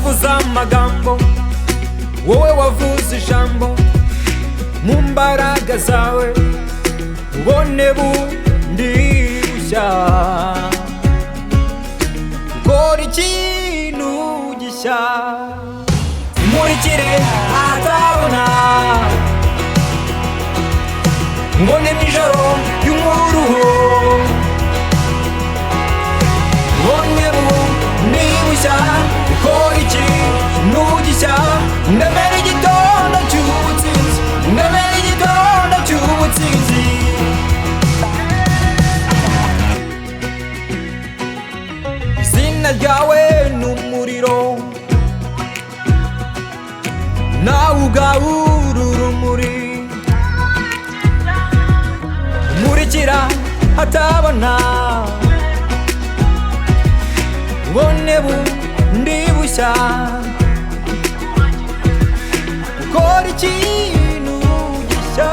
wavuze amagambo, wowe wavuze ijambo, mu mbaraga zawe ubone bundi bushya, ukora ikintu gishya. Umurikire ahatabona, mbone mw'ijoro ry'umuruho, ubone bundi bushya, ukora ikintu gishya. Ndemera igitondo cy'ubutsinzi, ndemera igitondo cy'ubutsinzi. Izina ryawe ni umuriro, nawe ugahura urumuri. Umurikira ahatabona, ubone bundi bushya, ukora ikintu gishya.